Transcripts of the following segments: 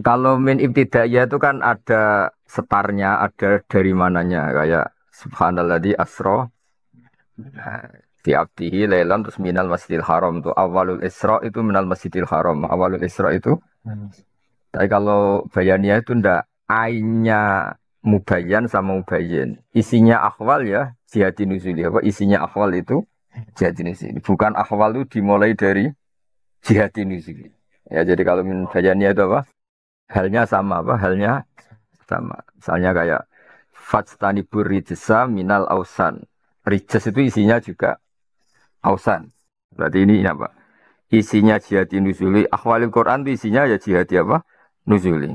Kalau min ibtidaiyah itu kan ada setarnya, ada dari mananya kayak subhanalladzi asra fi abdihi lailan terus minal masjidil haram tuh awalul isra itu minal masjidil haram. Awalul isra itu. Tapi kalau bayaniyah itu ndak ainnya mubayyan sama mubayyin. Isinya akhwal ya jihadi nuzuli apa isinya akhwal itu jihadi nuzuli. Bukan akhwal itu dimulai dari jihadi nuzuli. Ya jadi kalau min bayaniyah itu apa? Halnya sama apa? Halnya sama. Misalnya kayak fajtanibur rijsa minal ausan. Rijes itu isinya juga ausan. Berarti ini apa? Isinya jihadi nuzuli. Akhwalil Quran itu isinya ya jihadi apa? Nuzuli.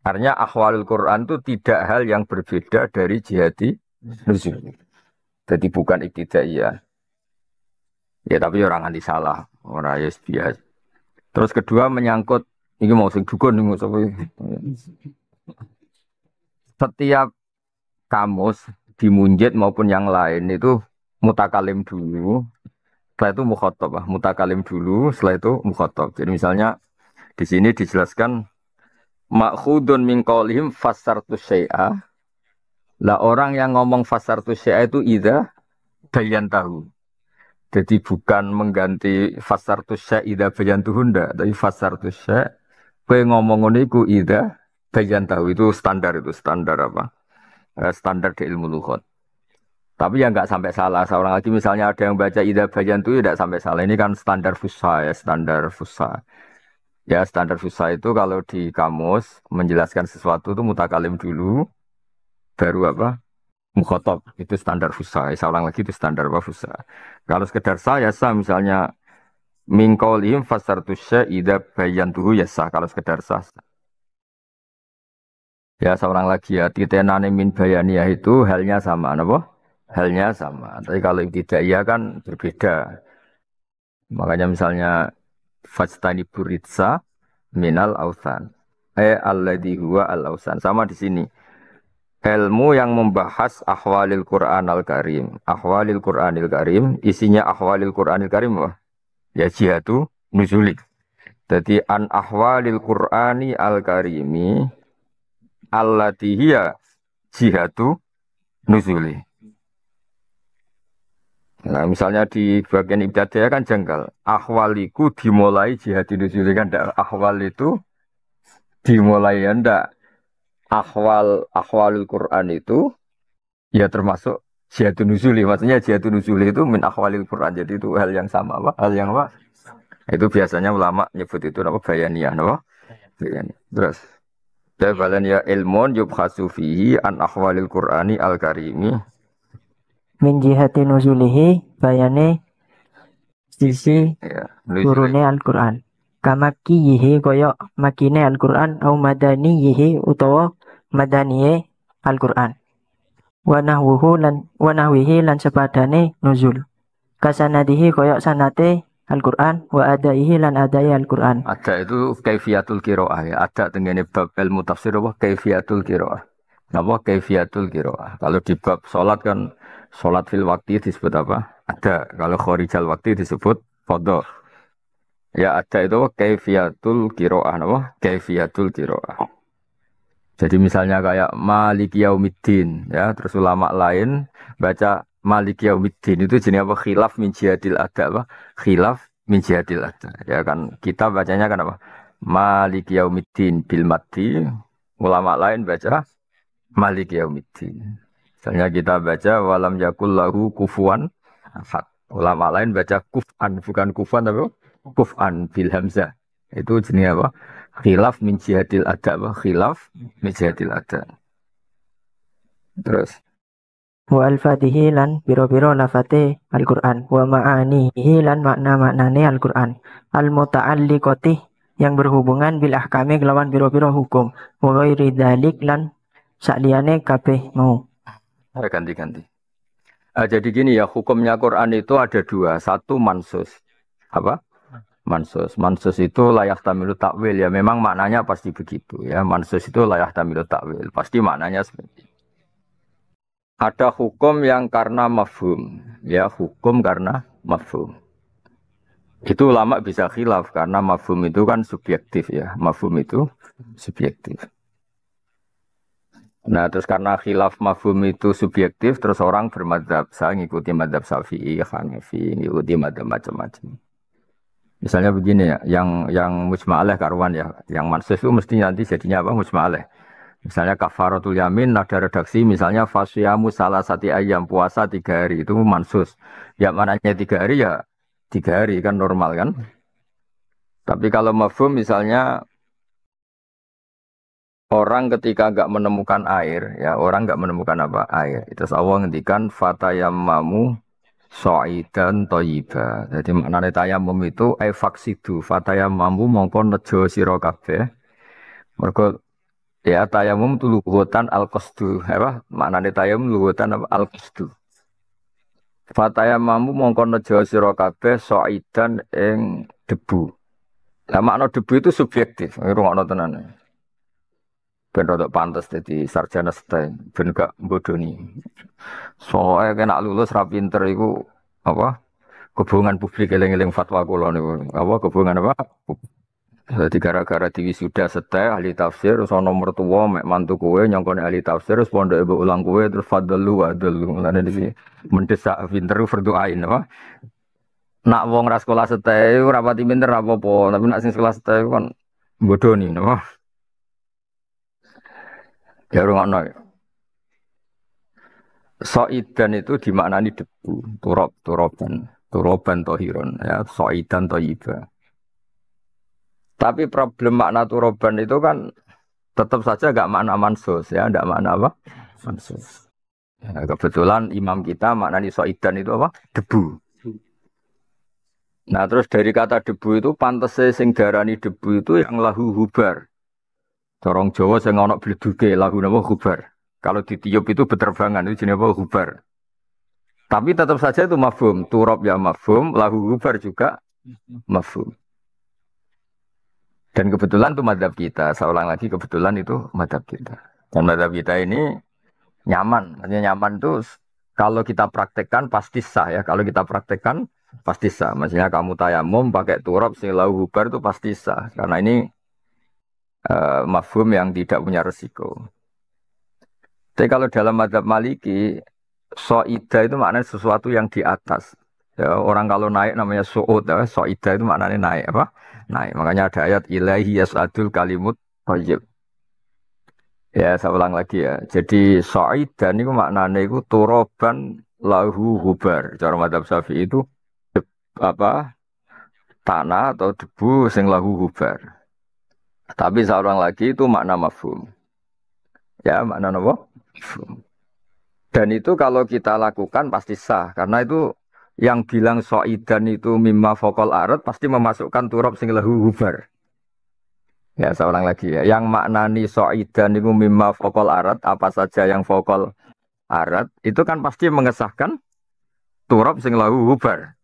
Artinya akhwalul Quran itu tidak hal yang berbeda dari jihadi nuzuli. Jadi bukan ibtidaiyah. Ya tapi orang anti salah. Orang ya biasa. Terus kedua menyangkut ini mau sing dukun ini mau sapa. Setiap kamus di Munjid maupun yang lain itu mutakalim dulu, setelah itu mukhotob, mutakalim dulu, setelah itu mukhotob. Jadi misalnya di sini dijelaskan makhudun min qaulihim fassartu syai'a. Lah orang yang ngomong fassartu syai'a itu idza bayan tahu. Jadi bukan mengganti fassartu syai'a idza bayan ndak, tapi fassartu syai'a kowe ngomong ngono iku idza bayan tahu itu standar apa? Standar di ilmu lughat. Tapi ya nggak sampai salah. Seorang lagi misalnya ada yang baca Ida Bayantu ya tidak sampai salah. Ini kan standar fusha ya, standar fusha. Ya standar fusha itu kalau di kamus menjelaskan sesuatu itu mutakalim dulu, baru apa? Mukhotob. Itu standar fusha. Ya, seorang lagi itu standar apa fusha. Kalau sekedar sah ya sah misalnya mingkolim fasartu Ida Bayantuhu ya sah. Kalau sekedar sah. Ya seorang lagi ya titenane min bayaniyah itu halnya sama, apa? Halnya sama. Tapi kalau tidak iya kan berbeda. Makanya misalnya fajtani buritsa minal ausan. Alladhi huwa al ausan. Sama di sini. Ilmu yang membahas ahwalil Qur'an al-Karim. Ahwalil Qur'anil Karim. Isinya ahwalil Qur'anil Karim. Wah. Ya jihadu nuzuli. Jadi an ahwalil Qur'ani al-Karimi. Allati hiya jihadu nuzuli. Nah, misalnya di bagian ibtidaiyah kan janggal. Ahwaliku dimulai jihad nuzuli kan ndak. Ahwal itu dimulai ya ndak. Ahwalul Quran itu ya termasuk jihad nuzuli. Maksudnya jihad nuzuli itu min ahwalil Quran. Jadi itu hal yang sama, apa? Hal yang apa? Itu biasanya ulama nyebut itu apa? Bayaniyah, apa? Bayaniyah. Terus balen ya ilmun yubhasu fihi an ahwalil Qur'ani al-karimi. Min jihati nuzulihi bayane sisi Ya, turune Al-Qur'an. Kamaki yihi koyo makine Al-Qur'an au madani yihi utawa madaniye Al-Qur'an. Wa nahwihi lan sepadane nuzul. Kasanadihi koyo sanate Al-Qur'an wa adaihi lan adai Al-Qur'an. Ada itu kaifiatul kiroah ya. Ada tengene bab ilmu tafsir apa kaifiatul kiroah. Apa kaifiatul kiroah. Kalau di bab sholat kan sholat fil waktu disebut apa? Ada. Kalau khorijal waktu disebut fadha. Ya ada itu apa? Kaifiatul kiroah. Apa? Kaifiatul kiroah. Jadi misalnya kayak Malik Yaumiddin ya, terus ulama lain baca Malik Yaumiddin itu jenis apa? Khilaf min jihadil ada apa? Khilaf min jihadil ada. Ya kan kita bacanya kan apa? Malik Yaumiddin bil maddi. Ulama lain baca Malik Yaumiddin. Misalnya kita baca walam yakul lahu kufuwan ahad. Ulama lain baca kuf'an bukan kufan tapi kuf'an bil hamzah. Itu jenis apa? Khilaf min jihadil ada apa? Khilaf min jihadil ada. Terus Wa al-fatihi lan biro-biro lafate Al-Qur'an wa ma'anihi lan makna-maknane Al-Qur'an al-muta'alliqati yang berhubungan bil ahkami kelawan biro-biro hukum wa ghairi dzalik lan sakliyane kabeh mau. ganti-ganti. Jadi gini ya, hukumnya Quran itu ada dua. Satu mansus. Apa? Mansus. Mansus itu layak tamilu takwil ya. Memang maknanya pasti begitu ya. Mansus itu layak tamilu takwil. Pasti maknanya seperti itu. Ada hukum yang karena mafhum. Ya, hukum karena mafhum. Itu ulama bisa khilaf karena mafhum itu kan subjektif ya. Mafhum itu subjektif. Nah, terus karena khilaf mafhum itu subjektif, terus orang bermadzhab, saya ngikuti madzhab Syafi'i, Hanafi, ngikuti madzhab macam-macam. Misalnya begini ya, yang mujma'aleh karuan ya, yang mansus itu mesti nanti jadinya apa mujma'aleh. Misalnya kafaratul yamin ada redaksi misalnya fasyamu salah satu ayam puasa 3 hari itu mansus. Ya mananya 3 hari ya 3 hari kan normal kan. Tapi kalau mafhum misalnya orang ketika nggak menemukan air ya orang nggak menemukan apa air itu Allah ngendikan fatayammamu so'idan toyiba. Jadi maknanya tayamum itu faksidu fatayammamu mongko nejo sira kabeh. Mergo ya tayamum itu lughatan al-qasdu. Apa? Maknane tayamum lughatan apa? Al-qasdu. Fatayammamu mongko nejo sira kabeh so'idan ing debu. Lah makna debu itu subjektif. Ngrungokno tenan. Ben rodok pantes dadi sarjana STEM, ben gak bodoni. Soale kena lulus ra pinter iku apa? Hubungan publik eling-eling fatwa kula niku. Apa hubungan apa? Jadi gara-gara diwisuda STEM ahli tafsir terus ana mertua mek mantu kowe nyongkone ahli tafsir terus pondok ibu ulang kowe terus fadlu wadlu. Mulane iki mendesak pinter fardu ain apa? Nak wong ra sekolah STEM ora pati pinter apa-apa, tapi nak sing sekolah STEM kan bodoni napa? Ya rungokno. Soidan itu dimaknani debu, turoban tohiron, ya, soidan toyiba. Tapi problem makna turoban itu kan tetap saja gak makna mansus, ya, gak makna apa? Mansus. Ya, kebetulan imam kita maknani soidan itu apa? Debu. Nah terus dari kata debu itu pantese sing darani debu itu yang lahu hubar. Corong Jawa sing ana bleduke lahu napa hubar. Kalau ditiup itu beterbangan itu jenis apa? Hubar. Tapi tetap saja itu mafhum. Turab ya mafhum, lahu hubar juga mafhum. Dan kebetulan itu madhab kita. Saya ulang lagi kebetulan itu madhab kita. Dan madhab kita ini nyaman. Maksudnya nyaman itu kalau kita praktekkan pasti sah ya. Kalau kita praktekkan pasti sah. Maksudnya kamu tayamum pakai turab sing lahu hubar itu pasti sah. Karena ini mafhum yang tidak punya resiko. Tapi kalau dalam madhab maliki, so'ida itu maknanya sesuatu yang di atas. Ya, orang kalau naik namanya su'ud, ya, so'ida itu maknanya naik. Apa? Naik. Makanya ada ayat ilahi yas'adul kalimut thayyib. Ya, saya ulang lagi ya. Jadi so'ida itu maknanya itu turoban lahu hubar. Cara madhab syafi'i itu apa? Tanah atau debu sing lahu hubar. Tapi saya ulang lagi itu makna mafhum. Ya, makna apa? Dan itu kalau kita lakukan pasti sah karena itu yang bilang so'idan itu mimma fokol arat pasti memasukkan turab sing lahu hubar. Ya saya ulang lagi ya. Yang maknani so'idan itu mimma fokol arat apa saja yang fokol arat itu kan pasti mengesahkan turab sing lahu hubar.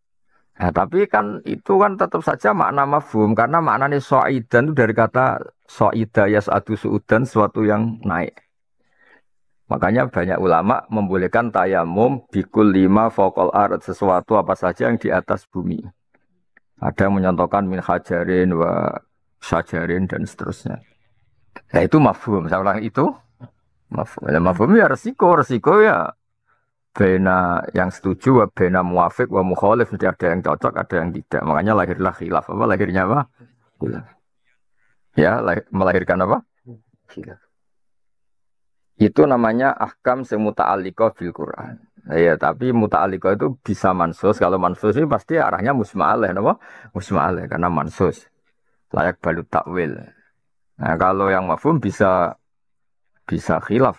Nah, tapi kan itu kan tetap saja makna mafhum karena maknani so'idan itu dari kata so'ida yas'adu su'udan sesuatu yang naik. Makanya banyak ulama membolehkan tayamum bikul 5 fokol ard sesuatu apa saja yang di atas bumi. Ada yang menyontohkan min hajarin wa syajarin dan seterusnya. Nah itu mafhum. Saya ulang itu mafhum. Ya, mafhum ya resiko ya. Bena yang setuju wa bena muafik wa mukhalif mesti ada yang cocok ada yang tidak. Makanya lahirlah khilaf. Apa lahirnya apa? Khilaf. Ya melahirkan apa? Khilaf. Itu namanya ahkam sing muta'alliqah bil Quran. Ya, tapi muta'alliqah itu bisa mansus. Kalau mansus ini pasti arahnya musma'aleh, napa? Musma'aleh karena mansus. Layak balut takwil. Nah, kalau yang mafhum bisa khilaf.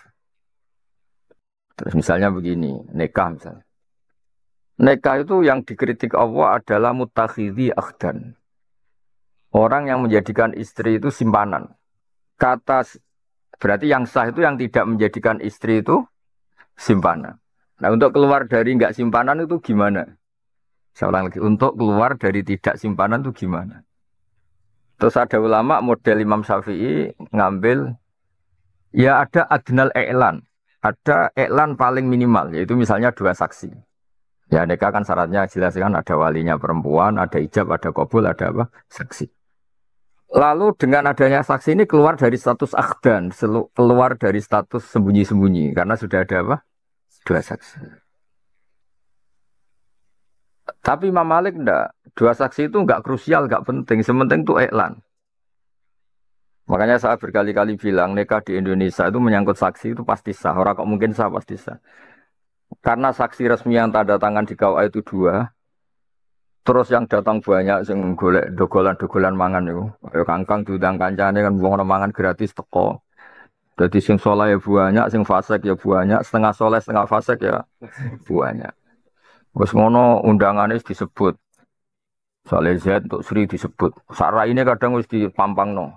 Terus misalnya begini, nikah misalnya. Nikah itu yang dikritik Allah adalah mutakhidhi akhdan. Orang yang menjadikan istri itu simpanan. Kata berarti yang sah itu yang tidak menjadikan istri itu simpanan. Nah untuk keluar dari enggak simpanan itu gimana? Saya ulang lagi, untuk keluar dari tidak simpanan itu gimana? Terus ada ulama model Imam Syafi'i ngambil, ya ada adnal i'lan. Ada i'lan paling minimal, yaitu misalnya 2 saksi. Ya nikah kan syaratnya jelas kan ada walinya perempuan, ada ijab, ada qabul, ada apa? Saksi. Lalu dengan adanya saksi ini keluar dari status akhdan, keluar dari status sembunyi-sembunyi karena sudah ada apa? Dua saksi. Tapi Imam Malik enggak, dua saksi itu enggak krusial, enggak penting, sementing itu iklan. Makanya saya berkali-kali bilang nikah di Indonesia itu menyangkut saksi itu pasti sah. Orang kok mungkin sah pasti sah. Karena saksi resmi yang tanda tangan di KUA itu dua, terus yang datang banyak sing golek dogolan-dogolan mangan itu. Ayo kangkang diundang kancane kan wong mangan gratis teko. Jadi sing soleh ya banyak, sing fasik ya banyak, setengah soleh setengah fasik ya banyak. Wes ngono undangannya disebut. Soalnya Z untuk Sri disebut. Sarah ini kadang wis dipampang no.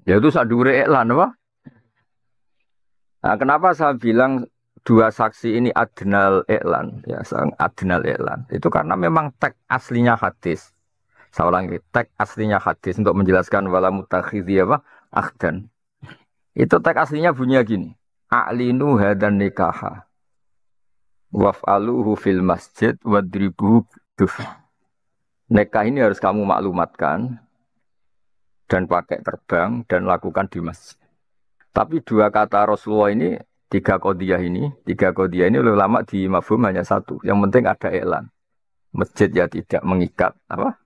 Ya itu sadure iklan apa? Nah, kenapa saya bilang dua saksi ini adnal iklan, ya, adnal iklan. Itu karena memang teks aslinya hadis. Saya ulangi, teks aslinya hadis untuk menjelaskan wala mutakhidhi apa? Akhdan. Itu teks aslinya bunyinya gini. A'linu hadan nikaha. Waf'aluhu fil masjid wadribuhu duf. Nikah ini harus kamu maklumatkan dan pakai terbang dan lakukan di masjid. Tapi dua kata Rasulullah ini, tiga qadiyah ini ulama di mafhum hanya satu. Yang penting ada iklan. Masjid ya tidak mengikat, apa?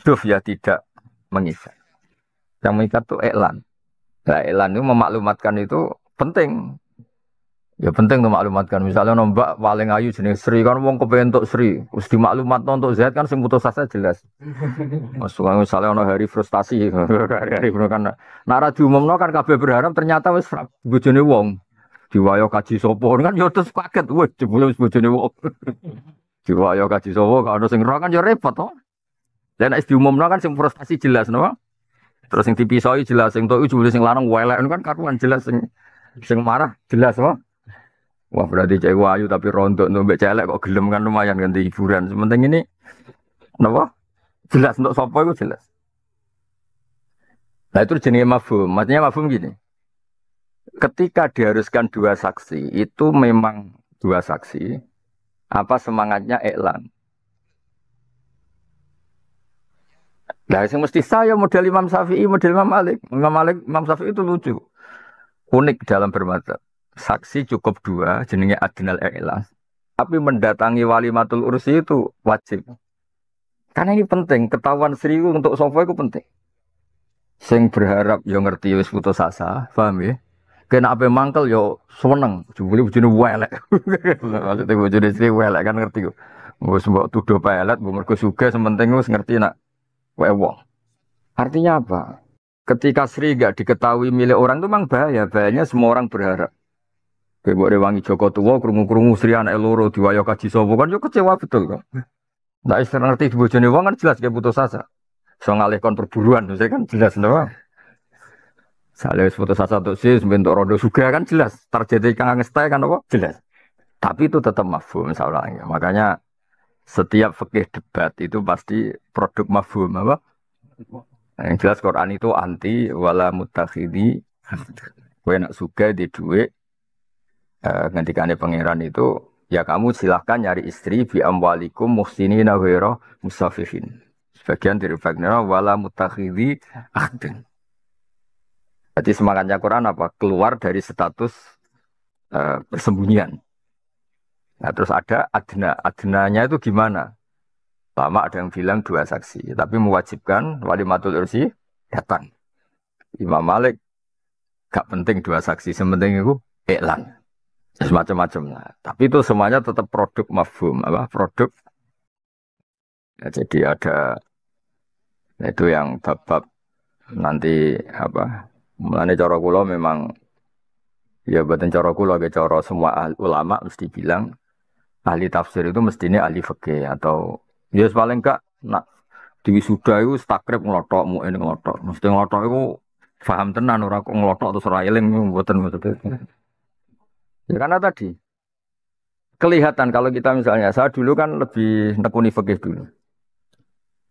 Duf ya tidak mengikat. Yang mengikat itu iklan. Nah, iklan itu memaklumatkan itu penting. Ya penting untuk maklumatkan. Misalnya nombak paling ayu jenis Sri kan wong kepengen untuk Sri, mesti maklumat untuk Z kan sing putus asa jelas. Masuk misalnya ono hari frustasi, hari kan nara diumumno kan kabeh berharap ternyata wis bojone wong. Diwayo kaji sapa kan yo terus kaget, wah jebule wis bojone wong. Diwayo kaji sapa kan ono sing ora kan yo repot to. Lah nek diumumno kan sing frustasi jelas no. Terus sing dipisoi jelas sing tok jebule sing lanang welek kan karuan jelas sing marah jelas no. Wah berarti cewek ayu tapi rontok nombek celek kok gelem kan lumayan ganti hiburan. Sementing ini, kenapa? Jelas untuk sopo itu jelas. Nah itu jenis mafhum. Maksudnya mafhum gini. Ketika diharuskan dua saksi, itu memang dua saksi. Apa semangatnya iklan? Nah yang mesti saya model Imam Syafi'i, model Imam Malik. Imam Syafi'i itu lucu. Unik dalam bermadzhab. Saksi cukup dua, jenenge adnal i'las. Tapi mendatangi walimatul ursi itu wajib. Karena ini penting, ketahuan Sri untuk sofa itu penting. Sing berharap yo ngerti wis putus asa, paham ya? Kena ape mangkel yo seneng, jebule bojone welek. Maksudnya bojone Sri welek kan ngerti kok. Wis mbok tuduh pelet, mbok mergo sugih sementing wis ngerti nak wong. Artinya apa? Ketika Sri gak diketahui milik orang itu memang bahaya. Bahayanya semua orang berharap. Bebok rewangi Joko tua, krungu-krungu Sri anak loro diwayo kaji sopo kan yo kecewa betul kan. Nah istilah ngerti bojone wong kan jelas kayak putus asa. So ngalihkan perburuan, saya kan jelas no. Soalnya putus asa untuk sih, bentuk rondo juga kan jelas. Terjadi kang ngestai kan apa? Jelas. Tapi itu tetap mafhum misalnya. Makanya setiap fikih debat itu pasti produk mafhum apa? Yang jelas Quran itu anti wala mutakhidhi. Kowe nak suka di duit ngendikane pangeran itu ya kamu silahkan nyari istri bi amwalikum muhsinina ghaira musafihin. Sebagian dari fakta wala mutakhidhi akhdin. Jadi semangatnya Quran apa? Keluar dari status persembunyian. Nah, terus ada adna. Adnanya itu gimana? Lama ada yang bilang dua saksi, tapi mewajibkan walimatul ursi datang. Imam Malik gak penting dua saksi, sementing itu iklan. Semacam-macam lah. Tapi itu semuanya tetap produk mafhum, apa? Produk. Ya, jadi ada itu yang bab-bab nanti apa? Mulane cara kula memang ya boten cara kula, cara semua ulama mesti bilang ahli tafsir itu mestinya ahli fikih atau ya paling enggak nak diwisuda itu takrib ngelotok muin ngelotok. Mesti ngelotok itu paham tenan ora kok ngelotok terus ora eling mboten maksudnya. Ya karena tadi kelihatan kalau kita misalnya saya dulu kan lebih nekuni fikih dulu.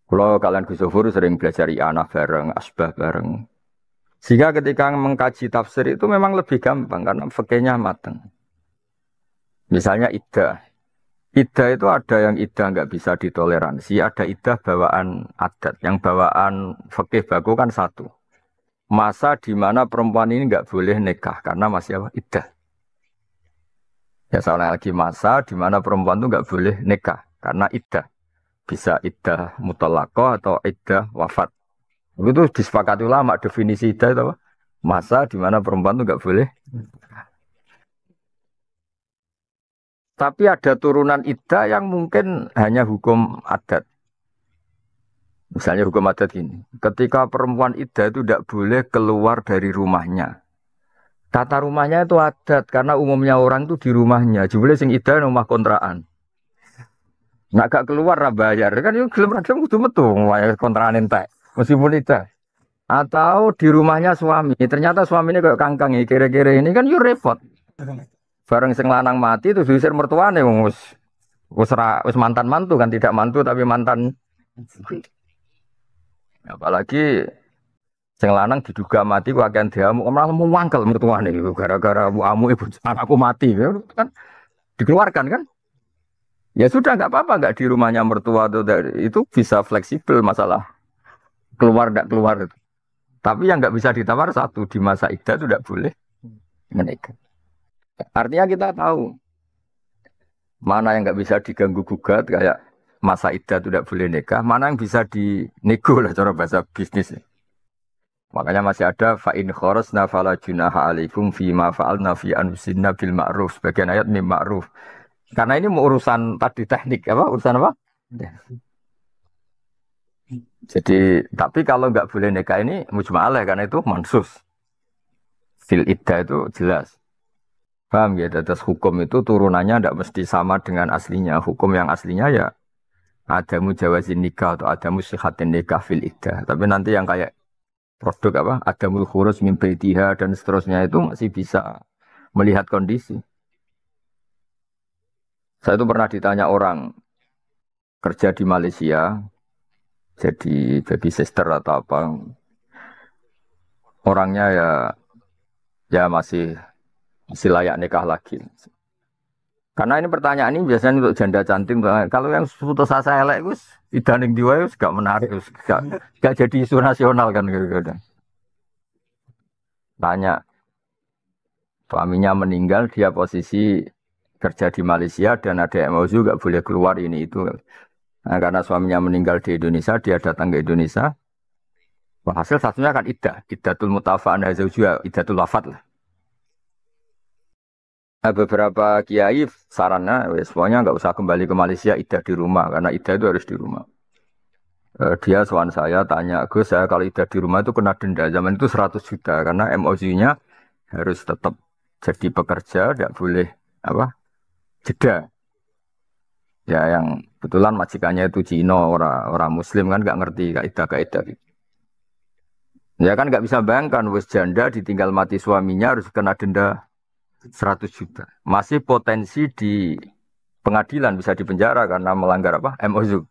Kalau kalian Gus Zofur sering belajar i'anah bareng, asbah bareng. Sehingga ketika mengkaji tafsir itu memang lebih gampang karena fikihnya matang. Misalnya iddah. Iddah itu ada yang iddah nggak bisa ditoleransi, ada iddah bawaan adat. Yang bawaan fikih baku kan satu. Masa di mana perempuan ini nggak boleh nikah karena masih apa? Iddah. Ya soalnya lagi masa di mana perempuan itu nggak boleh nikah karena iddah. Bisa iddah muthalaqah atau iddah wafat. Itu disepakati ulama definisi iddah itu apa? Masa di mana perempuan itu nggak boleh. Tapi ada turunan iddah yang mungkin hanya hukum adat. Misalnya hukum adat ini, ketika perempuan iddah itu tidak boleh keluar dari rumahnya. Tata rumahnya itu adat karena umumnya orang itu di rumahnya. Jebule sing iddah rumah kontrakan. Nak gak keluar ra bayar kan yo gelem ra gelem kudu metu wae kontrakan entek. Meskipun iddah. Atau di rumahnya suami. Ternyata suaminya kayak kangkang ya kira-kira ini kan yo repot. Bareng sing lanang mati itu diusir mertuane wis mantan mantu kan tidak mantu tapi mantan. Apalagi sing lanang diduga mati ku akan diamuk malah mau mangkel mertuane iku gara-gara amu ibu anakku mati kan dikeluarkan kan. Ya sudah nggak apa-apa nggak di rumahnya mertua itu bisa fleksibel masalah keluar nggak keluar itu. Tapi yang nggak bisa ditawar satu di masa iddah itu tidak boleh menikah. Artinya kita tahu mana yang nggak bisa diganggu gugat kayak masa iddah tidak boleh nikah, mana yang bisa dinego lah cara bahasa bisnis. Makanya masih ada fa'in kharasna fala junaha alaikum fima fa'alna fi anfusinna bil ma'ruf. Sebagian ayat mim ma'ruf. Karena ini mau urusan tadi teknik apa? Urusan apa? Jadi, tapi kalau nggak boleh nikah ini mujma'alah karena itu mansus. Fil iddah itu jelas. Paham ya? Atas hukum itu turunannya tidak mesti sama dengan aslinya. Hukum yang aslinya ya adamu jawazin nikah atau adamu sihatin nikah fil iddah. Tapi nanti yang kayak produk apa? Adamul khurus min baitiha dan seterusnya itu masih bisa melihat kondisi. Saya itu pernah ditanya orang kerja di Malaysia, jadi baby sister atau apa. Orangnya ya masih layak nikah lagi. Karena ini pertanyaan ini biasanya untuk janda cantik. Kalau yang putus asa elek itu idaning diwa itu gak menarik, gak jadi isu nasional kan gitu. Tanya, suaminya meninggal, dia posisi kerja di Malaysia dan ada MOU gak boleh keluar ini itu. Nah, karena suaminya meninggal di Indonesia, dia datang ke Indonesia. Wah, hasil satunya kan iddatul mutafa'an juga, iddatul wafat lah. Nah, beberapa kiai sarannya, semuanya nggak usah kembali ke Malaysia, iddah di rumah karena iddah itu harus di rumah. Dia soal saya tanya, Gus, saya kalau iddah di rumah itu kena denda. Zaman itu 100 juta karena MOU-nya harus tetap jadi pekerja, tidak boleh apa jeda. Ya yang kebetulan majikannya itu Cina, orang Muslim kan nggak ngerti kaidah-kaidah. Ya kan nggak bisa bayangkan, wis janda ditinggal mati suaminya harus kena denda 100 juta. Masih potensi di pengadilan bisa dipenjara karena melanggar apa? MOU.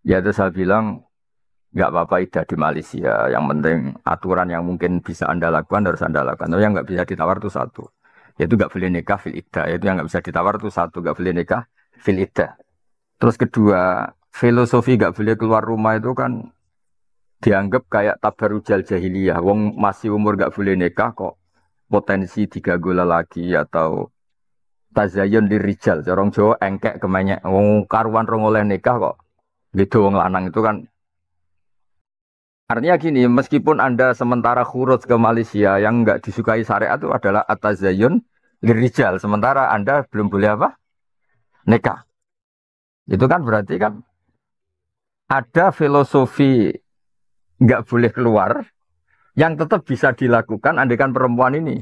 Ya itu saya bilang nggak apa-apa iddah di Malaysia. Yang penting aturan yang mungkin bisa Anda lakukan harus Anda lakukan. Tapi yang nggak bisa ditawar itu satu. Yaitu nggak boleh nikah fil iddah. Yaitu yang nggak bisa ditawar itu satu. Nggak boleh nikah fil iddah. Terus kedua, filosofi nggak boleh keluar rumah itu kan dianggap kayak tabarujal jahiliyah. Wong masih umur nggak boleh nikah kok potensi diganggu lelaki atau tazayun lirijal. Orang Jawa engkek kemenyek. Wong karuan rong oleh nikah kok. Gitu wong lanang itu kan. Artinya gini, meskipun Anda sementara khurut ke Malaysia yang nggak disukai syariat itu adalah atazayun lirijal. Sementara Anda belum boleh apa? Nikah. Itu kan berarti kan ada filosofi nggak boleh keluar yang tetap bisa dilakukan andaikan perempuan ini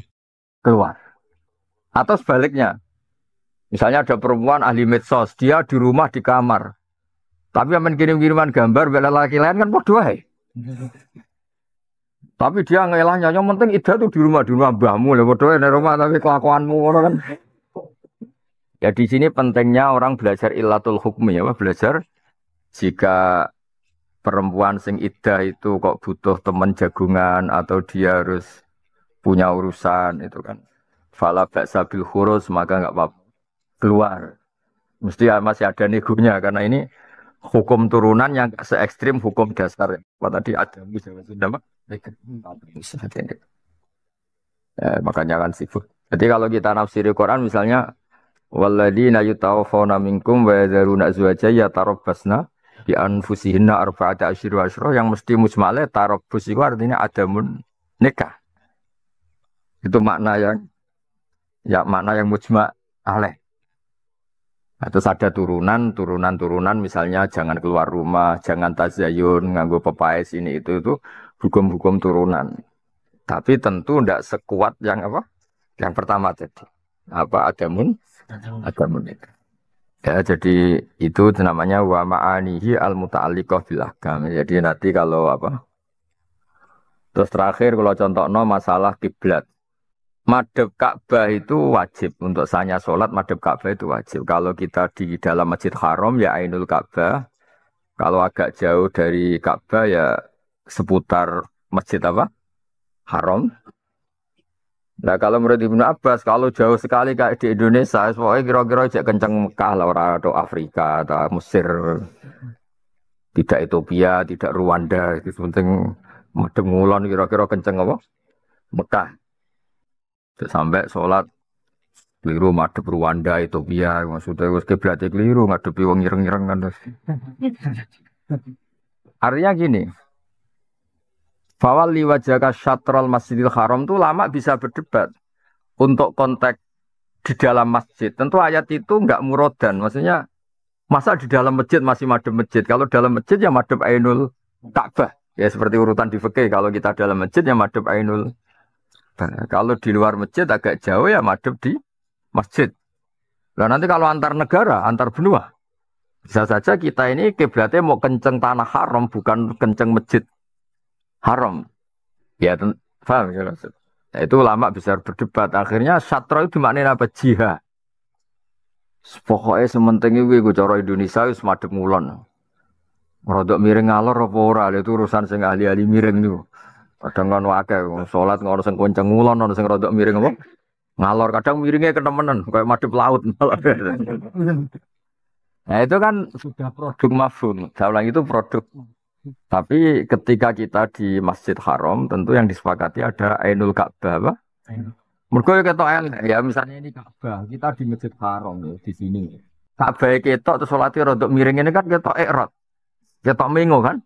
keluar. Atau sebaliknya, misalnya ada perempuan ahli medsos, dia di rumah di kamar, tapi yang kirim-kiriman gambar bela laki lain kan bodoh aja. Tapi dia ngelahnya, yang penting iddah tuh di rumah mbahmu lah, bodoh di rumah tapi kelakuanmu kan. Ya di sini pentingnya orang belajar ilatul hukmi ya, belajar jika perempuan sing iddah itu kok butuh teman jagungan atau dia harus punya urusan itu kan. Fala ba'sa bil khurus maka enggak apa-apa. keluar. Mesti masih ada negonya karena ini hukum turunan yang nggak se ekstrim hukum dasar. Apa tadi ada Jawa Sunda Pak? Makanya kan sibuk. Jadi kalau kita nafsiri Quran misalnya walladzina yutawaffawna minkum wa yadharuna azwaja yatarabbasna bi anfusihinna arba'ata asyhur wa asyra yang mesti mujmale tarabbus itu artinya adamun nikah. Itu makna yang mujma' alaih. Nah, terus ada turunan misalnya jangan keluar rumah, jangan tazayun, nganggo pepais ini itu hukum-hukum turunan. Tapi tentu tidak sekuat yang apa? Yang pertama tadi. Apa adamun itu. Ya, jadi itu namanya wa ma'anihi al-muta'alliqah bil ahkam. Jadi nanti kalau apa? Terus terakhir kalau contohnya masalah kiblat. Madhab Ka'bah itu wajib untuk sanya sholat. Madhab Ka'bah itu wajib. Kalau kita di dalam Masjid Haram ya Ainul Ka'bah. Kalau agak jauh dari Ka'bah ya seputar Masjid apa? Haram. Nah kalau menurut Ibnu Abbas kalau jauh sekali kayak di Indonesia, pokoknya kira-kira cek kenceng Mekah lah orang atau Afrika atau Mesir, tidak Ethiopia, tidak Rwanda. Itu penting madhab ngulon kira-kira kenceng apa? Mekah. Sampai sholat keliru madhep Rwanda Ethiopia maksudnya wis kiblate keliru ngadepi wong ireng-ireng kan. Artinya gini. Fawal liwajaka syatrul Masjidil Haram itu lama bisa berdebat untuk konteks di dalam masjid. Tentu ayat itu enggak murodan, maksudnya masa di dalam masjid masih madhep masjid. Kalau dalam masjid ya madhep Ainul Ka'bah. Ya seperti urutan di fikih kalau kita dalam masjid ya madhep Ainul. Kalau di luar masjid agak jauh ya madhep di masjid. Nah nanti kalau antar negara, antar benua, bisa saja kita ini kiblatnya mau kenceng tanah haram, bukan kenceng masjid haram. Ya, paham ya maksud. Nah, itu ulama bisa berdebat. Akhirnya syatra itu maknanya apa? Jihad. Pokoknya sementing itu cara Indonesia itu madhep ngulon. Rodok miring ngalor apa ora, itu urusan sing ahli-ahli miring itu. Kadang kan wakil, sholat ngono sing kenceng ngulon, ngono sing rodok miring apa? Ngalor, kadang miringnya ketemenan, kayak madhep laut. Nah itu kan sudah produk mafhum. Saya ulang itu produk. Tapi ketika kita di Masjid Haram, tentu yang disepakati ada Ainul Ka'bah, apa? Mergo ketok ya misalnya ini Ka'bah, kita di Masjid Haram ya, di sini. Ka'bah ketok terus sholatnya rodok miring ini kan ketok ikrot. Ketok mengo kan?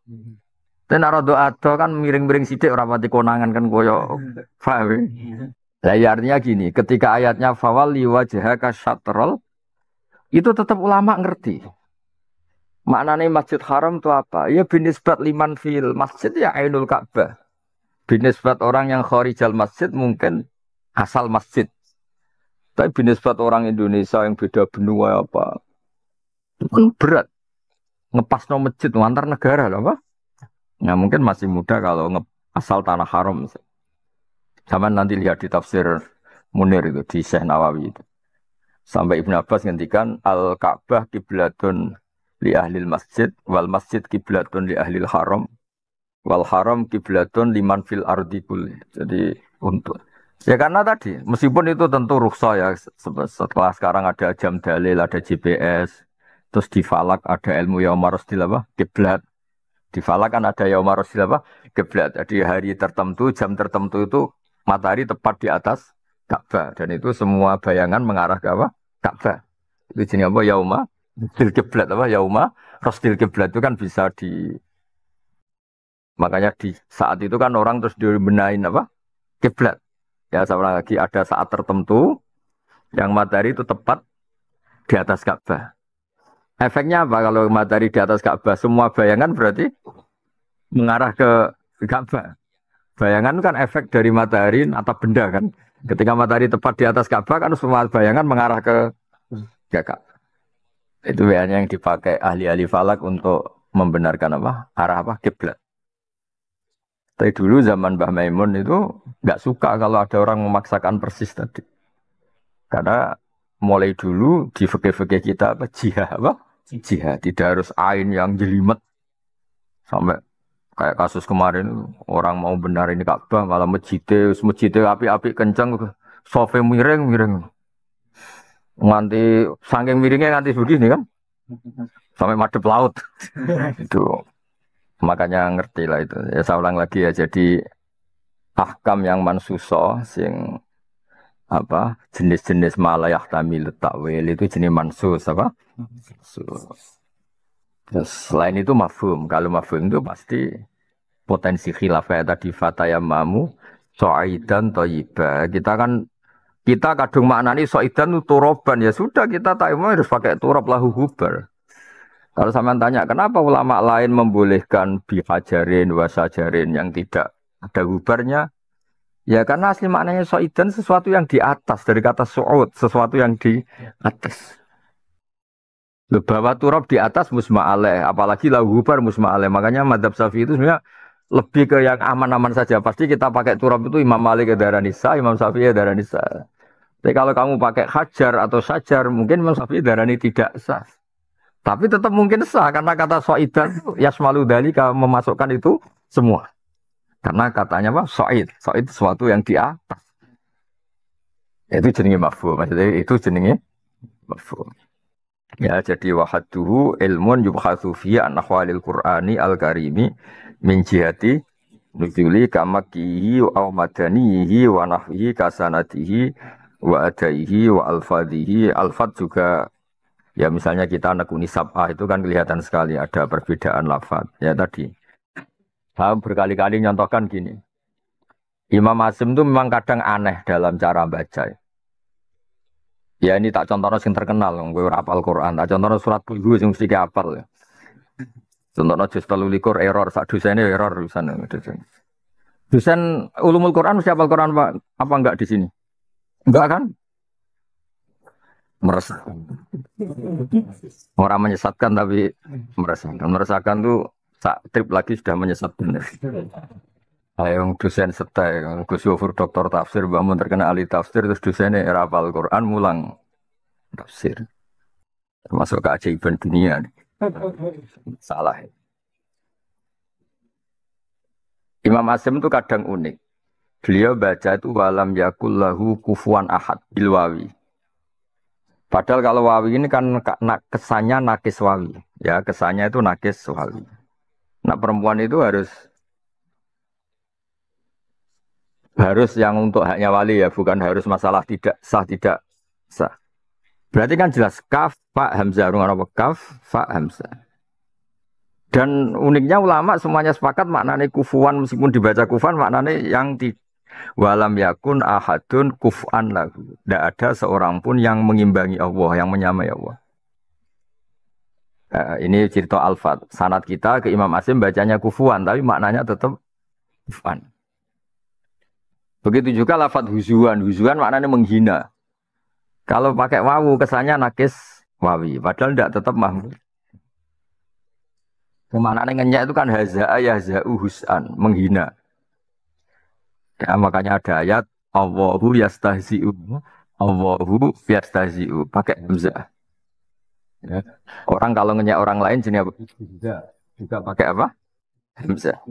Dan rada ado kan miring-miring sithik ora pati konangan kan koyo paham. Lah ya artinya gini, ketika ayatnya fawalli wajhaka syatrul itu tetap ulama ngerti. Maknanya Masjid Haram itu apa? Ya binisbat liman fil masjid ya Ainul Ka'bah. Binisbat orang yang kharijal masjid mungkin asal masjid. Tapi binisbat orang Indonesia yang beda benua apa? Itu kan berat. Ngepasno masjid antar negara loh, apa? Nah mungkin masih muda kalau asal tanah haram. Sama nanti lihat di tafsir Munir itu di Syekh Nawawi itu. Sampai Ibnu Abbas ngendikan al-Ka'bah kiblatun li ahlil masjid wal masjid kiblatun li ahlil haram wal haram kiblatun liman fil ardi kulli. Jadi untuk ya karena tadi meskipun itu tentu rukhsah ya setelah sekarang ada jam dalil, ada GPS, terus di falak ada ilmu yaumar apa? Kiblat. Di falak kan ada yaumar apa? Kiblat. Jadi hari tertentu, jam tertentu itu matahari tepat di atas Ka'bah dan itu semua bayangan mengarah ke apa? Ka'bah. Itu jenis apa? Yauma Rostil Kiblat apa? Yauma Rostil Kiblat itu kan bisa makanya di saat itu kan orang terus dibenahin apa? Kiblat. Ya sama lagi ada saat tertentu yang matahari itu tepat di atas Ka'bah. Efeknya apa kalau matahari di atas Ka'bah? Semua bayangan berarti mengarah ke Ka'bah. Bayangan kan efek dari matahari atau benda kan. Ketika matahari tepat di atas Ka'bah kan semua bayangan mengarah ke Ka'bah. Itu yang dipakai ahli-ahli falak untuk membenarkan apa? Arah apa? Kiblat. Tapi dulu zaman Mbah Maimun itu nggak suka kalau ada orang memaksakan persis tadi. Karena mulai dulu di fikih-fikih kita apa? Jihad apa? Jihad. Tidak harus ain yang jelimet. Sampai kayak kasus kemarin orang mau benar ini Ka'bah malah masjidnya api-api kencang, sofe miring. Nganti saking miringnya nganti begini kan, sampai madep laut. Itu makanya ngerti lah itu. Ya saya ulang lagi ya. Jadi ahkam yang mansuso sing apa jenis-jenis malayah tamil takwil itu jenis mansus apa? Mansus. Terus selain itu mafhum. Kalau mafhum itu pasti potensi khilafah tadi fatayamamu so'idan thayyibah. Kita kadung maknani so'idan itu turoban ya sudah kita tayammum harus pakai turab lahu hubar. Kalau sampean tanya kenapa ulama lain membolehkan bihajarin wasajarin yang tidak ada hubarnya? Ya karena asli maknanya so'idan sesuatu yang di atas dari kata su'ud, sesuatu yang di atas. Bahwa turab di atas musma'aleh, apalagi lahu hubar musma'aleh. Makanya madhab Syafi'i itu sebenarnya lebih ke yang aman-aman saja. Pasti kita pakai turab itu Imam Malik darah nisa, Imam Syafi'i darah nisa. Tapi kalau kamu pakai hajar atau sajar, mungkin Imam Syafi'i darah ini tidak sah. Tapi tetap mungkin sah karena kata so'idan yasmalu dzalika memasukkan itu semua. Karena katanya apa? So'id. So'id sesuatu yang di atas. Itu jenenge mafhum. Maksudnya itu jenenge mafhum. Ya, jadi wahaduhu ilmun yubhatsu fi an ahwalil Qur'ani al-karimi min jihati nuzuli kamakihi wa madanihi wa nahwihi kasanatihi wa adaihi wa alfadhihi. Alfad juga ya misalnya kita nekuni sab'ah itu kan kelihatan sekali ada perbedaan lafaz. Ya tadi saya berkali-kali nyontohkan gini. Imam Hasim itu memang kadang aneh dalam cara baca. Ya ini tak contohnya yang terkenal, gue rapal Quran. Tak contohnya surat Qul yang mesti hafal ya. Contohnya juz 13 error, sak dosennya error dosen. Dosen ulumul Quran mesti hafal Quran apa enggak di sini? Enggak kan? Meresahkan. Orang menyesatkan tapi meresahkan. Meresahkan tuh sak trip lagi sudah menyesatkan. Yang dosen setai, Gus Yofur doktor tafsir, bangun terkena ahli tafsir, terus dosennya hafal Quran mulang tafsir, termasuk keajaiban dunia. Salah. Imam Hasim itu kadang unik. Beliau baca itu walam yakul lahu kufuwan ahad bilwawi. Padahal kalau wawi ini kan kesannya nakis wawi, ya kesannya itu nakis wawi. Nah perempuan itu harus yang untuk haknya wali ya, bukan harus masalah tidak sah tidak sah. Berarti kan jelas kaf fa hamzah rung apa kaf fa hamzah. Dan uniknya ulama semuanya sepakat maknanya kufuan meskipun dibaca kufan maknanya yang di walam yakun ahadun kufan lahu. Tidak ada seorang pun yang mengimbangi Allah, yang menyamai Allah. Ini cerita Al-Fat. Sanad kita ke Imam Hasim bacanya kufuan tapi maknanya tetap kufan. Begitu juga lafadz huzuan. Huzuan maknanya menghina. Kalau pakai wawu kesannya nakis wawi. Padahal tidak tetap mahmud. Maknanya ngenyak itu kan haza'a yahza'u hus'an. Menghina. Ya, makanya ada ayat Allahu yastahzi'u. Allahu yastahzi'u. Pakai hamzah. Ya. Orang kalau ngenyak orang lain jenis apa? Juga pakai apa? Hamzah.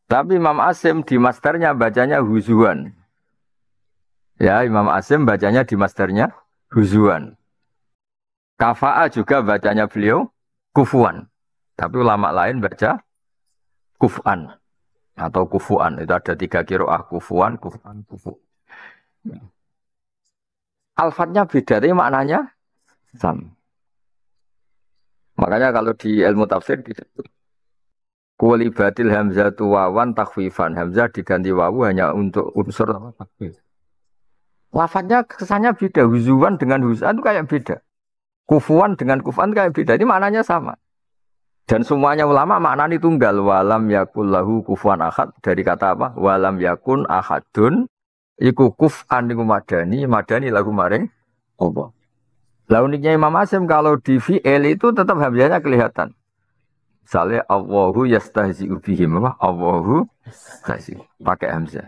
Tapi Imam Asim di masternya bacanya huzuan. Ya, Imam Asim bacanya di masternya huzuan. Kafa'a juga bacanya beliau kufuan. Tapi ulama lain baca kufan atau kufuan. Itu ada 3 qiraah kufuan, kufan, kufu. Alfatnya beda, tapi maknanya sama. Makanya kalau di ilmu tafsir disebut kulibatil hamzatu wawan takhfifan. Hamzah diganti wawu hanya untuk unsur takhfif. Lafadznya kesannya beda. Huzuan dengan huzan itu kayak beda. Kufuan dengan kufan kayak beda. Ini maknanya sama. Dan semuanya ulama maknanya tunggal. Walam yakul lahu kufuan ahad. Dari kata apa? Walam yakun ahadun. Iku kufan iku madani. Madani lagu maring Allah. Lah uniknya Imam Hasim kalau di fi'il itu tetap hamzahnya kelihatan. Misalnya Allahu yastahzi'u bihim apa? Allahu yastahzi'u. Pakai hamzah.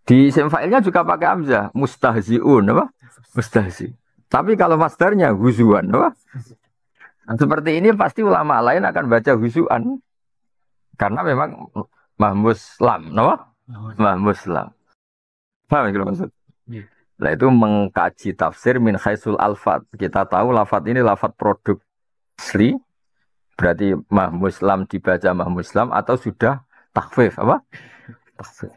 Di isim fa'ilnya juga pakai hamzah. Mustahzi'un apa? Mustahzi'. Tapi kalau masdarnya huzuan apa? Nah, seperti ini pasti ulama lain akan baca huzuan. Karena memang mahmus lam, apa? Mahmus lam. Paham ya maksud? Nah itu mengkaji tafsir min khaisul alfat. Kita tahu lafat ini lafat produk asli, berarti mahmuslam dibaca mahmuslam atau sudah takhfif apa? Takhfif.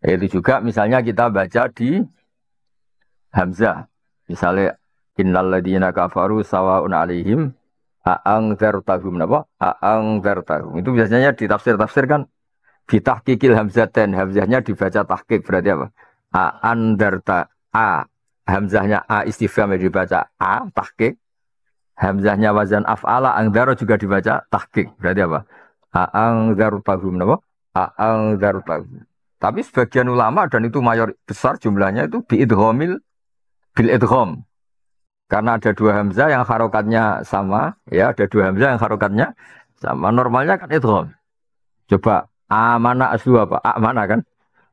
Itu juga misalnya kita baca di Hamzah. Misalnya innal ladzina kafaru sawaun alaihim a'angzartahum napa? A'angzartahum. Itu biasanya di tafsir-tafsir kan ditahqiqil hamzaten, hamzahnya dibaca tahqiq berarti apa? A'andarta a. Hamzahnya a istifham dibaca a tahqiq. Hamzahnya wazan af'ala angdaro juga dibaca tahqiq. Berarti apa? A'angzartahum napa? A'angzartahum. Tapi sebagian ulama dan itu mayor besar jumlahnya itu biidghamil bil idgham. Karena ada dua hamzah yang harokatnya sama, ya ada dua hamzah yang harokatnya sama. Normalnya kan idgham. Coba amana aslu apa? Amana kan?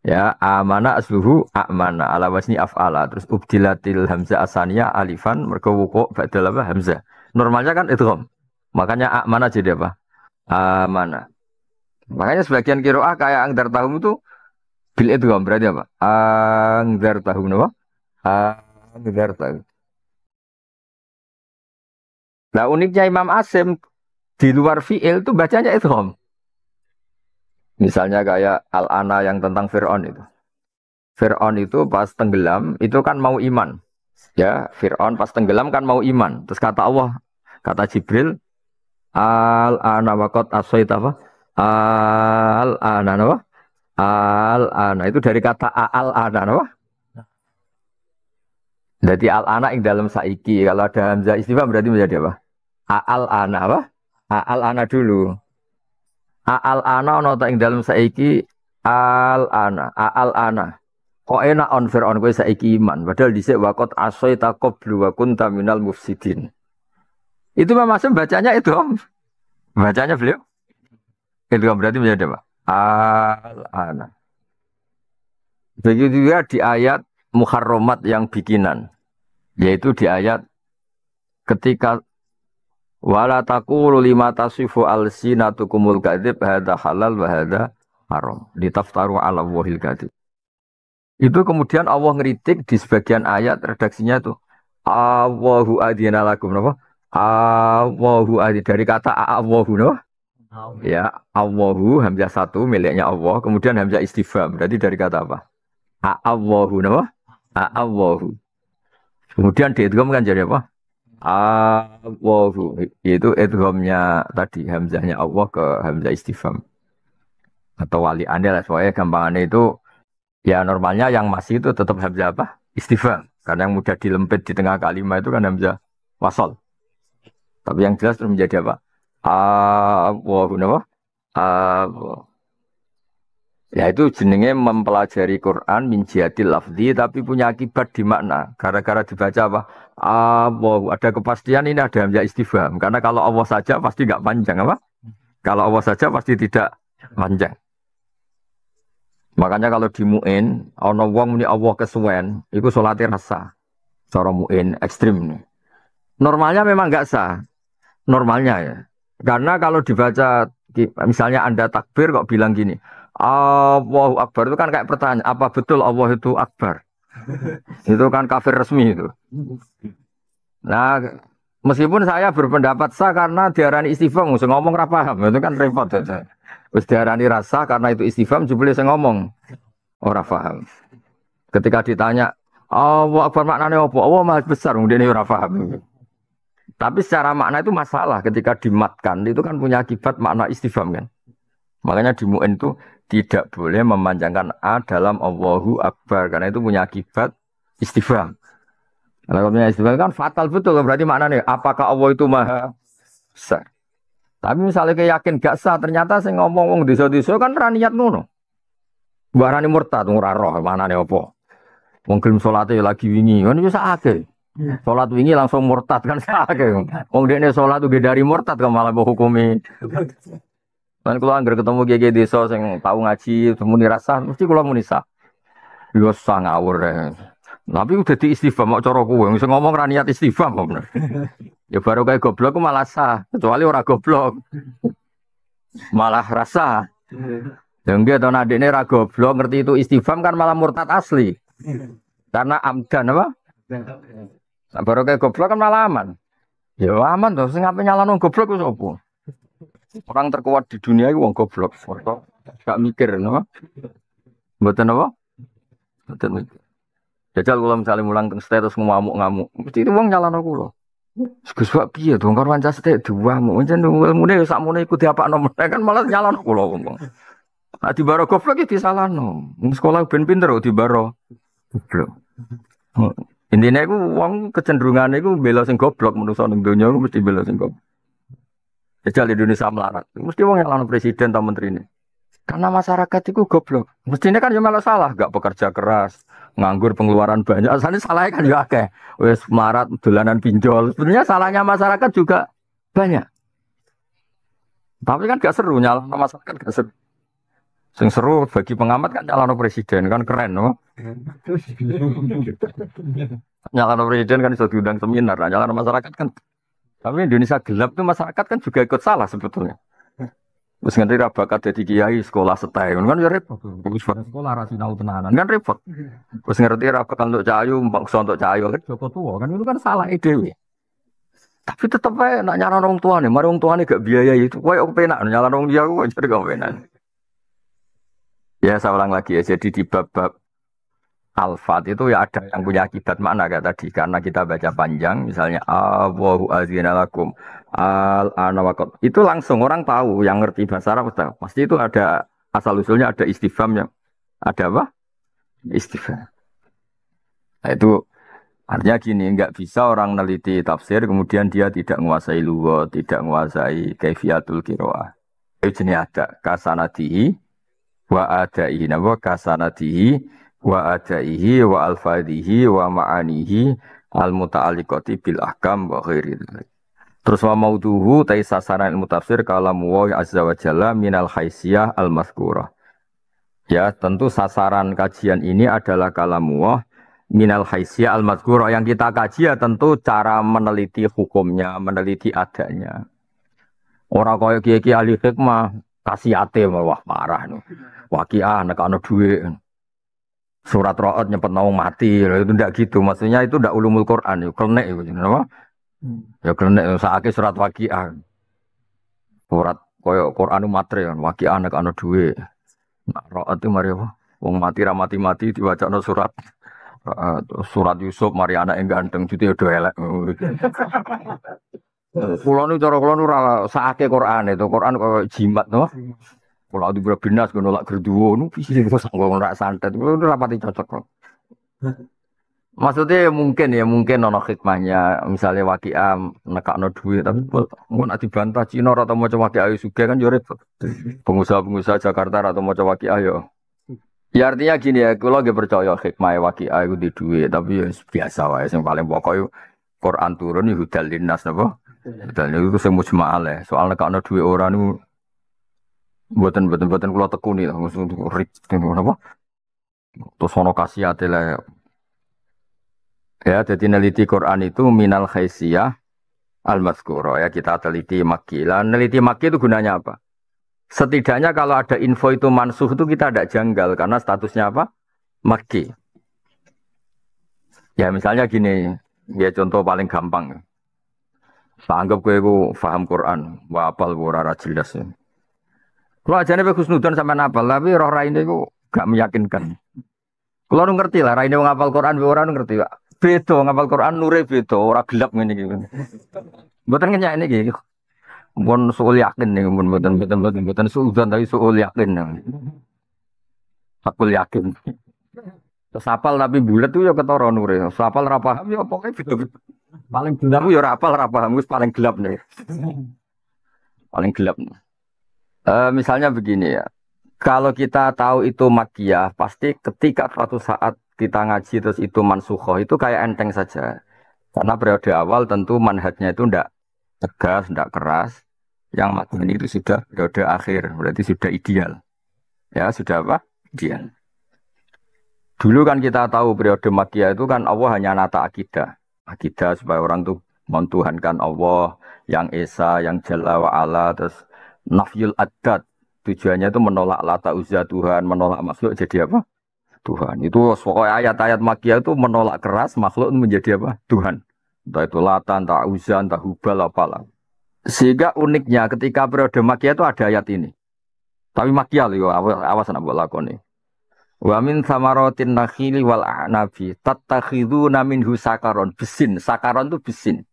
Ya, amana asluhu amana ala wasni af'ala. Terus ubdilatil hamzah asaniyah alifan mergo wuqu' ba'dal apa? Hamzah. Normalnya kan idgham. Makanya amana jadi apa? Amana. Makanya sebagian qiraah kayak angdar tahum itu bil idgham berarti apa? Angdar tahum apa? Angdar tahum. Nah uniknya Imam Asim di luar fi'il itu bacanya idgham. Misalnya kayak Al-Ana yang tentang Fir'aun itu. Fir'aun itu pas tenggelam itu kan mau iman. Ya, Fir'aun pas tenggelam kan mau iman. Terus kata Allah, kata Jibril, Al-Ana waqad asaita apa? Al-Ana apa? Al-Ana itu dari kata Al-Ana apa? Jadi Al-Ana yang dalam saiki. Kalau ada hamzah istifham berarti menjadi apa? Al-Ana apa? Al-Ana dulu. Al-Ana ono tak ing dalam saiki Al-Ana. Al-Ana. Kok enak on Fir'aun kowe saiki iman. Padahal dhisik waqat asaita qablu wa kunta minal mufsidin. Itu Mas bacanya itu. Bacanya beliau. Itu berarti menjadi apa? Al-Ana. Begitu juga di ayat muharramat yang bikinan. Yaitu di ayat ketika wala taqulu lima tasifu alsinatukumul kadzib hadza halal wa hadza haram litaftaru ala wahil kadzib. Itu kemudian Allah ngeritik di sebagian ayat redaksinya itu Allahu adzina lakum napa? Allahu adzina dari kata Allahu napa? Ya, Allahu hamzah satu miliknya Allah, kemudian hamzah istifham. Berarti dari kata apa? Allahu napa? Allahu. Kemudian diidgham kan jadi apa? Allahu. Itu idghamnya tadi hamzahnya Allah ke hamzah istifham. Atau wali anda lah, soalnya gampangannya itu ya normalnya yang masih itu tetap hamzah apa? Istifham. Karena yang mudah dilempit di tengah kalimat itu kan hamzah wasal. Tapi yang jelas terus menjadi apa? Allahu napa? Allah. Ya itu jenenge mempelajari Quran min jihatil lafzi tapi punya akibat di makna. Gara-gara dibaca apa? Allah. Ada kepastian ini ada hamzah istifham. Karena kalau Allah saja pasti nggak panjang apa? Kalau Allah saja pasti tidak panjang. Makanya kalau di mu'in, ana wong muni Allah kesuwen, itu sholatnya rasa. Cara mu'in ekstrim nih. Normalnya memang nggak sah. Normalnya ya. Karena kalau dibaca, misalnya Anda takbir kok bilang gini, Allahu Akbar itu kan kayak pertanyaan, apa betul Allah itu Akbar? Itu kan kafir resmi itu. Nah, meskipun saya berpendapat sah karena diarani istifham, saya ngomong ra paham, itu kan repot aja. Terus diarani rasa karena itu istifham, jebule saya ngomong ora paham. Ketika ditanya, Allah Akbar maknanya apa? Allah Maha Besar, kemudian ora paham. Tapi secara makna itu masalah ketika dimatkan itu kan punya akibat makna istifham kan. Makanya di mu'in itu tidak boleh memanjangkan a dalam Allahu Akbar karena itu punya akibat istifham. Kalau punya istifham kan fatal betul berarti maknanya apakah Allah itu Maha Besar. Tapi misalnya yakin gak sah ternyata saya ngomong wong desa-desa kan ra niat ngono. Barani murtad ora roh maknane apa. Wong gelem salate lagi wingi kan wis akeh. Salat wingi langsung murtad kan sakake. Wong dekne salat uga dari murtad kok malah mbok hukumi. Kan kula anggere ketemu kiai desa sing tau ngaji muni rasa mesti kula muni sah. Yo sah ngawur. Tapi udah di istifham kok cara kowe sing ngomong ra niat istifham kok bener. Ya baru kayak goblok ku malah sah, kecuali ora goblok. Malah rasa. Ya enggak to adekne ra goblok ngerti itu istifham kan malah murtad asli. Karena amdan apa? Nah, baru kayak goblok kan malah aman. Ya aman tuh, sing ngapain nyalano goblok itu apa? Orang terkuat di dunia itu wong goblok. Mereka gak mikir, no? Mboten apa? Mboten mikir. Jajal kalau misalnya mulang teng status ngamuk-ngamuk, mesti itu wong nyalano kula. Gus Wak piye to karo wancas teh diwamu. Pancen ilmune sakmene iku diapakno meneh kan malah nyalano kula wong. Nah di baro goblok iki disalahno. Wong sekolah ben pinter kok di baro goblok. Intinya iku wong kecenderungane iku bela sing goblok menungso ning donya iku mesti bela sing goblok. Jajal Indonesia melarat. Mesti wong nyalano presiden ta menterine. Karena masyarakat itu goblok. Mestinya kan ya malah salah, gak bekerja keras, nganggur pengeluaran banyak. Asalnya salahnya kan juga akeh. Wes melarat, dolanan pinjol. Sebenarnya salahnya masyarakat juga banyak. Tapi kan gak seru nyala masyarakat gak seru. Sing seru bagi pengamat kan nyalano presiden kan keren, no? Nyalano presiden kan iso diundang seminar, nyalano masyarakat kan. Tapi Indonesia gelap tuh masyarakat kan juga ikut salah sebetulnya. Terus ngerti ra bakat dadi kiai sekolah setai kan ya repot. Wis sekolah ra sinau tenanan kan repot. Terus ngerti ra bakat untuk cahayu, maksa untuk cahayu kan Joko tua kan itu kan salah dhewe. Tapi tetep ae nak nyaran orang tuane, mari wong tuane gak biaya itu koyo penak nyalan wong dia kok jadi gak penak. Ya saya ulang lagi ya, jadi di bab-bab Al-Fat itu ya ada yang punya akibat makna kayak tadi karena kita baca panjang misalnya Allahu azina lakum al-ana waqad itu langsung orang tahu yang ngerti bahasa Arab pasti itu ada asal usulnya ada istifhamnya ada apa istifham. Nah, itu artinya gini nggak bisa orang neliti tafsir kemudian dia tidak menguasai lughat tidak menguasai kaifiyatul qiraah itu jenis ada kasanatihi wa adaihi wa kasanatihi wa adaihi wa alfadhihi wa ma'anihi al muta'alliqati bil ahkam wa ghairi. Terus wa mauduhu tai sasaran ilmu tafsir kalam wa azza wa jalla minal haisiyah al mazkurah. Ya, tentu sasaran kajian ini adalah kalam wa minal haisiyah al mazkurah yang kita kaji ya tentu cara meneliti hukumnya, meneliti adanya. Orang kaya kiai-kiai ahli hikmah kasihate wah marah no. Waqiah nek ana dhuwit. Surat Ra'ad nyepet naung mati, itu ndak gitu. Maksudnya itu ndak ulumul Quran, itu klenek itu, apa? Ya klenek, saake surat Waqiah. Surat koyo Quran matre kan, Waqiah nek ana duwe. Nah, Ra'ad itu mari apa? Wong mati ra mati-mati diwacana surat surat Yusuf mari anak yang ganteng jute do elek. Kulo nu cara kulo nu ora saake Quran itu, Quran koyo jimat no. Kalau di binas gue nolak gerduwo, nu sih gue sanggup nolak santet, gue udah rapati cocok kok. Maksudnya mungkin nono hikmahnya, misalnya Waqiah nekakno duit, tapi gue nak dibantah Cina atau mau coba Waqiah juga kan jorep. Pengusaha Jakarta atau mau coba Waqiah yo. Ya artinya gini ya, kalau gak percaya hikmah Waqiah itu di duit, tapi ya biasa wae, yang paling pokok Quran turun itu hudal linnas apa? Hudal itu semua mujma'al ya, soal nekakno duit orang itu buatan kalau tekuni lah, maksudnya rich apa? Terus ono kasih hati lah. Ya, jadi neliti Quran itu minal haisiyah al-mazkuro ya kita teliti maki. Lah neliti maki itu gunanya apa? Setidaknya kalau ada info itu mansuh itu kita tidak janggal karena statusnya apa? Maki. Ya misalnya gini, ya contoh paling gampang. Anggap gue paham Quran, wapal ora jelas ya. Kalau aja nih Husnudan sama napal, tapi roh raine itu gak meyakinkan. Kalau nu ngerti lah, raine ngapal Quran, orang ngerti pak. Beto ngapal Quran nure beto, orang gelap ini gitu. Buatan kenyak ini gitu. Bukan soal yakin nih, bukan suudzon tapi soal yakin. Aku yakin. Terus apal tapi bulat tuh ya ketara nure. Apal rapaham ya pokoknya beto. Paling gelap ya rapal rapaham, paling gelap nih. Paling gelap. Misalnya begini ya, kalau kita tahu itu makiyah, pasti ketika suatu saat kita ngaji terus itu mansukhoh itu kayak enteng saja. Karena periode awal tentu manhajnya itu ndak tegas, ndak keras. Yang makiyah itu sudah periode akhir, berarti sudah ideal. Ya sudah apa? Ideal. Dulu kan kita tahu periode makiyah itu kan Allah hanya nata akidah. Akidah supaya orang tuh mentuhankan Allah, yang Esa, yang Jalla wa'ala, terus nafyul adat tujuannya itu menolak lata uzza Tuhan, menolak makhluk jadi apa? Tuhan. Itu pokoknya ayat-ayat Makkiyah itu menolak keras makhluk menjadi apa? Tuhan. Entah itu Latan, entah Uzza, entah Hubal, apalah. Sehingga uniknya ketika periode Makkiyah itu ada ayat ini. Tapi Makkiyah loh, awas nak buat lakon nih. Wa min samaratin nakhili wal a'nabi tattakhiduna minhu sakaron. Besin, sakaron itu besin.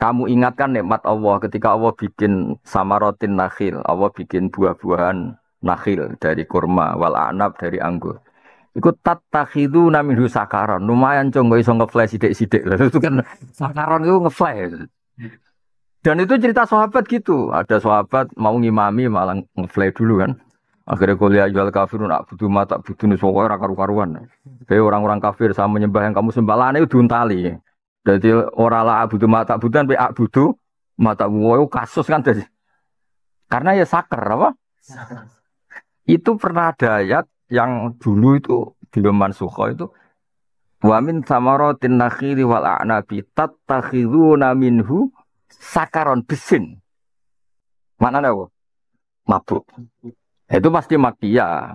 Kamu ingatkan nikmat Allah ketika Allah bikin samaratin nakhil, Allah bikin buah-buahan nakhil dari kurma wal a'nab dari anggur. Iku tattakhiduna minhu sakaron. Lumayan cong iso nge-flash sithik-sithik. Itu kan sakaron itu nge-flash. Dan itu cerita sahabat gitu. Ada sahabat mau ngimami malah nge-flash dulu kan. Akhirnya kuliah jual kafirun butuh mata butuh nusokoy karu-karuan. Kayak orang-orang kafir sama menyembah yang kamu sembah lah itu diuntali. Jadi orang lah butuh mata butuhan be butuh mata buah kasus kan jadi. Karena ya sakar apa? Itu pernah ada ayat yang dulu itu belum mansukha itu wa min samaratin nakhili wal a'nabi tattakhiduna minhu sakaron besin. Maknanya apa? Mabuk. Itu pasti makkiyah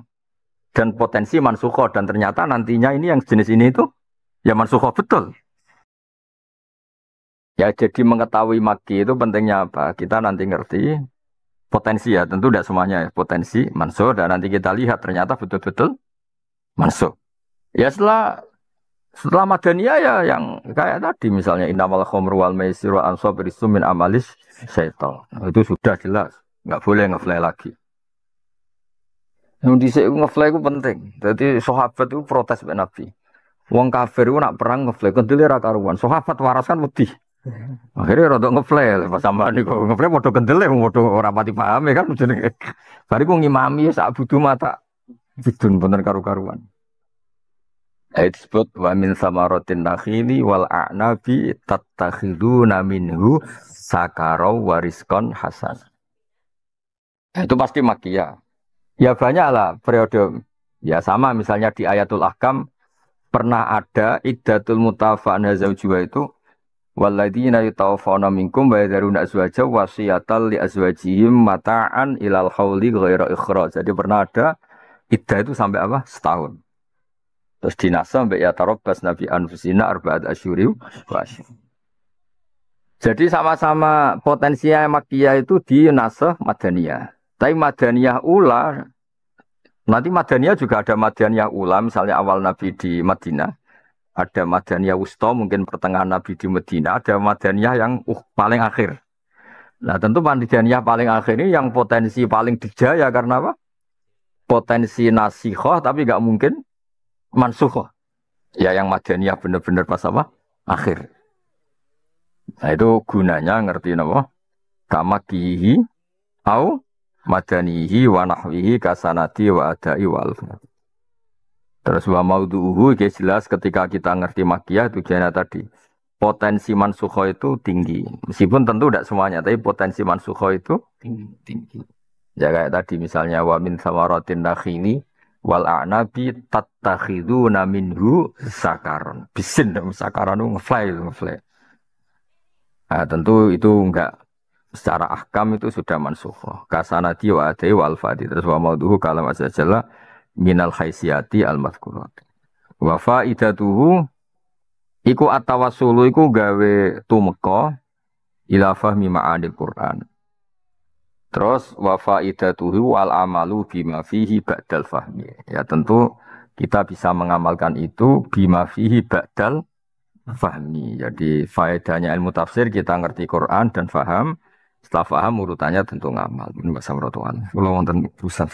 dan potensi mansukha dan ternyata nantinya ini yang jenis ini itu ya mansukha betul. Ya jadi mengetahui makki itu pentingnya apa? Kita nanti ngerti potensi ya, tentu tidak semuanya ya, potensi mansukh dan nanti kita lihat ternyata betul-betul mansukh. Ya setelah Madaniyah ya yang kayak tadi misalnya innamal khamru wal maisir wal ansab rizqun min amalis syaitan. Itu sudah jelas, nggak boleh ngefly lagi. Yang dhisik ngefly itu penting. Jadi sahabat itu protes mbek Nabi. Wong kafir itu nak perang ngefly kendele ra karuan. Sahabat waras kan wedi. Akhirnya rada ngefly pas sampean niku ngefly padha kendele padha ora pati paham kan jenenge. Bariku ngimami sak budu mata bidun bener karu-karuan. Ayat disebut wa min samaratin nakhili wal a'nabi tattakhiduna minhu sakaraw warizqan hasan. Itu pasti makkiyah. Ya banyak lah periode. Ya sama misalnya di Ayatul Ahkam pernah ada iddatul mutafa'na zawjuha itu walladzina yatawaffawna minkum wa yadharuna azwaja wasiyatan li azwajihim mata'an ilal hauli ghaira ikhraj. Jadi pernah ada iddah itu sampai apa? Setahun. Terus dinasa sampai ya tarabbas nabi anfusina arba'at asyuri wa asyur. Jadi sama-sama potensinya makkiyah itu di nasakh Madaniyah. Tapi Madaniyah ula nanti Madaniyah juga ada Madaniyah ula misalnya awal Nabi di Madinah. Ada Madaniyah Wusta, mungkin pertengahan Nabi di Medina. Ada Madaniyah yang paling akhir. Nah tentu Madaniyah paling akhir ini yang potensi paling dijaya karena apa? Potensi nasikhah tapi nggak mungkin mansukhah. Ya yang Madaniyah benar-benar pas apa? Akhir. Nah itu gunanya ngerti apa? Kamakihi au madanihi wa nahwihi kasanati wa adai wa alfati. Terus wa maudhu'uhu jelas ketika kita ngerti makkiyah tujuannya tadi. Potensi mansukha itu tinggi. Meskipun tentu tidak semuanya, tapi potensi mansukha itu tinggi. Ya kayak tadi misalnya wa min samaratin nakhili wal a'nabi tattakhiduna minhu sakaron. Bisin sakaron itu ngefly. Nah, tentu itu enggak secara ahkam itu sudah mansukha. Kasanati wa adai wa alfati. Terus wa maudhu'uhu kalam azza minal haisiyati al-madhkurat. Wa faidatuhu iku at-tawassulu iku gawe tumeka ila fahmi ma'anil Qur'an. Terus wa faidatuhu wal amalu bima fihi ba'dal fahmi. Ya tentu kita bisa mengamalkan itu bima fihi ba'dal fahmi. Jadi faedahnya ilmu tafsir kita ngerti Quran dan faham. Setelah faham urutannya tentu ngamal. Ini bahasa Rasulullah. Kalau wonten urusan